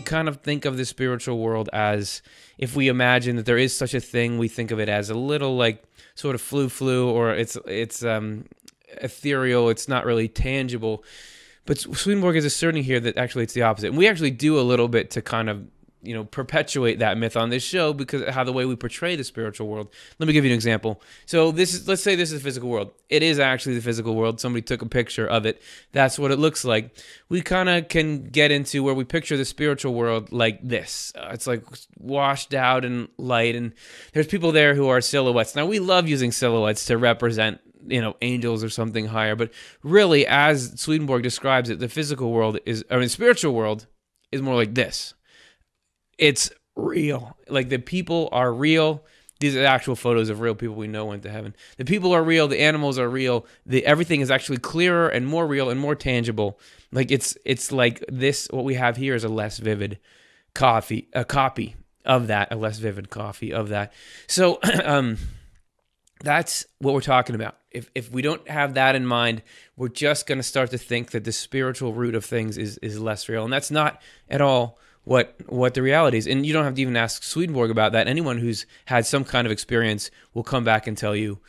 kind of think of the spiritual world as, if we imagine that there is such a thing, we think of it as a little like sort of flu, or it's ethereal. It's not really tangible. But Swedenborg is asserting here that actually it's the opposite. And we actually do a little bit to kind of, perpetuate that myth on this show because of how the way we portray the spiritual world. Let me give you an example. So let's say this is the physical world. It is actually the physical world. Somebody took a picture of it. That's what it looks like. We kind of can get into where we picture the spiritual world like this. It's like washed out and light, and there's people there who are silhouettes. Now, we love using silhouettes to represent angels or something higher, but really, as Swedenborg describes it, the spiritual world is more like this. It's real. Like, the people are real. These are actual photos of real people we know went to heaven. The people are real. The animals are real. Everything is actually clearer and more real and more tangible. Like, it's like this. What we have here is a less vivid copy of that. A less vivid copy of that. So, that's what we're talking about. If we don't have that in mind, we're just going to start to think that the spiritual root of things is less real, and that's not at all what the reality is. And you don't have to even ask Swedenborg about that. Anyone who's had some kind of experience will come back and tell you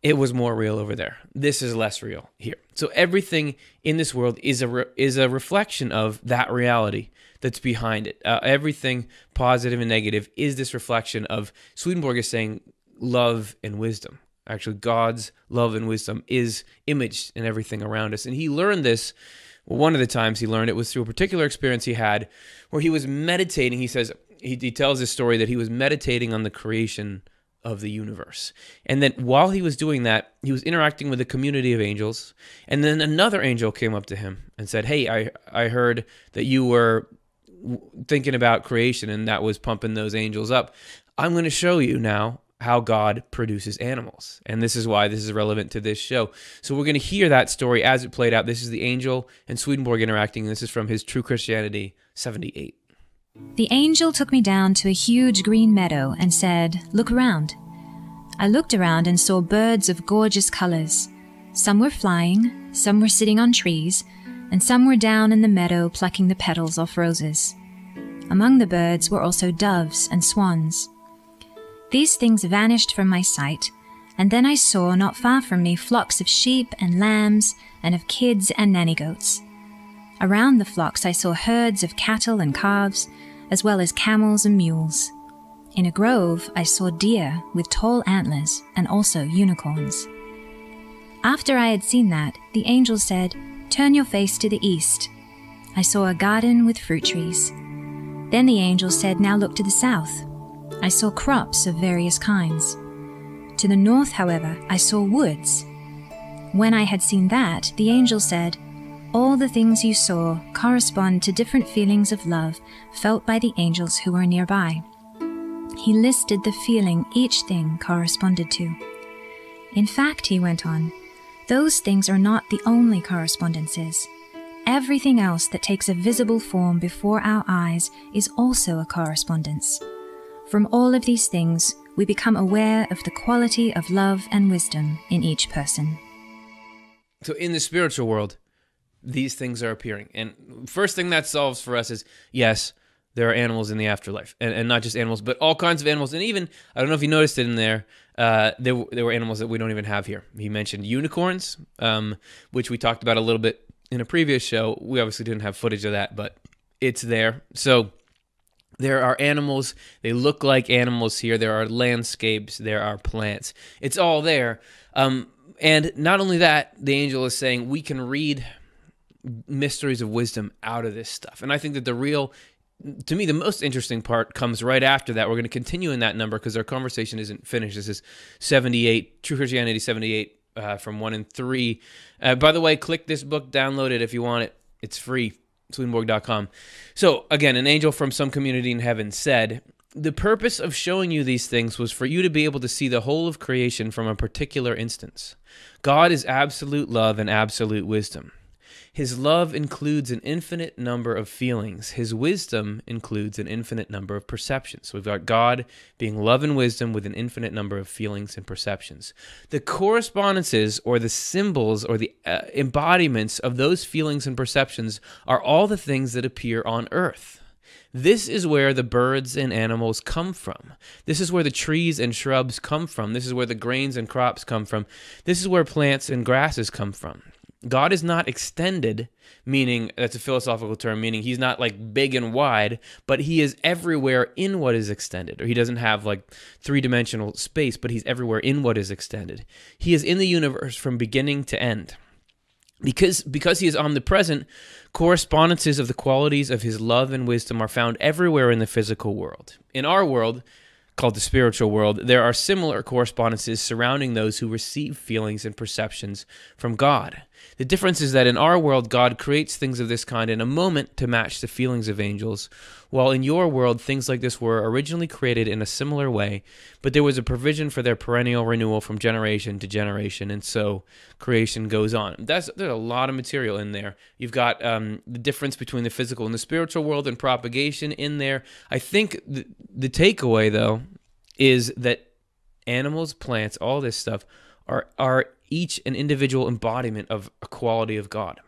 it was more real over there. This is less real here. So everything in this world is a reflection of that reality that's behind it. Everything positive and negative is this reflection of, Swedenborg is saying, love and wisdom. Actually, God's love and wisdom is imaged in everything around us. And he learned this. Well, one of the times he learned it was through a particular experience he had where he was meditating. He says, he tells this story that he was meditating on the creation of the universe. And then while he was doing that, he was interacting with a community of angels. And then another angel came up to him and said, hey, I heard that you were thinking about creation, and that was pumping those angels up. I'm going to show you now how God produces animals. And this is why this is relevant to this show. So we're going to hear that story as it played out. This is the angel and Swedenborg interacting. This is from his True Christianity 78. The angel took me down to a huge green meadow and said, "Look around." I looked around and saw birds of gorgeous colors. Some were flying, some were sitting on trees, and some were down in the meadow plucking the petals off roses. Among the birds were also doves and swans. These things vanished from my sight, and then I saw not far from me flocks of sheep and lambs, and of kids and nanny goats. Around the flocks I saw herds of cattle and calves, as well as camels and mules. In a grove I saw deer with tall antlers, and also unicorns. After I had seen that, the angel said, "Turn your face to the east." I saw a garden with fruit trees. Then the angel said, "Now look to the south." I saw crops of various kinds. To the north, however, I saw woods. When I had seen that, the angel said, "All the things you saw correspond to different feelings of love felt by the angels who were nearby." He listed the feeling each thing corresponded to. In fact, he went on, those things are not the only correspondences. Everything else that takes a visible form before our eyes is also a correspondence. From all of these things, we become aware of the quality of love and wisdom in each person. So in the spiritual world, these things are appearing. And first thing that solves for us is, yes, there are animals in the afterlife. And not just animals, but all kinds of animals. And even, I don't know if you noticed it in there, there were animals that we don't even have here. He mentioned unicorns, which we talked about a little bit in a previous show. We obviously didn't have footage of that, but it's there. So there are animals. They look like animals here. There are landscapes. There are plants. It's all there. And not only that, the angel is saying we can read mysteries of wisdom out of this stuff. And I think that to me, the most interesting part comes right after that. We're going to continue in that number because our conversation isn't finished. This is 78, True Christianity 78 from 1 and 3. By the way, click this book, download it if you want it. It's free. Swedenborg.com. So again, an angel from some community in heaven said, "The purpose of showing you these things was for you to be able to see the whole of creation from a particular instance. God is absolute love and absolute wisdom. His love includes an infinite number of feelings. His wisdom includes an infinite number of perceptions." So we've got God being love and wisdom with an infinite number of feelings and perceptions. The correspondences or the symbols or the embodiments of those feelings and perceptions are all the things that appear on earth. This is where the birds and animals come from. This is where the trees and shrubs come from. This is where the grains and crops come from. This is where plants and grasses come from. God is not extended, meaning, that's a philosophical term, meaning he's not like big and wide, but he is everywhere in what is extended. Or he doesn't have like three-dimensional space, but he's everywhere in what is extended. He is in the universe from beginning to end. Because he is omnipresent, correspondences of the qualities of his love and wisdom are found everywhere in the physical world. In our world, called the spiritual world, there are similar correspondences surrounding those who receive feelings and perceptions from God. The difference is that in our world, God creates things of this kind in a moment to match the feelings of angels, while in your world, things like this were originally created in a similar way, but there was a provision for their perennial renewal from generation to generation, and so creation goes on. There's a lot of material in there. You've got the difference between the physical and the spiritual world and propagation in there. I think the takeaway, though, is that animals, plants, all this stuff are each an individual embodiment of a quality of God.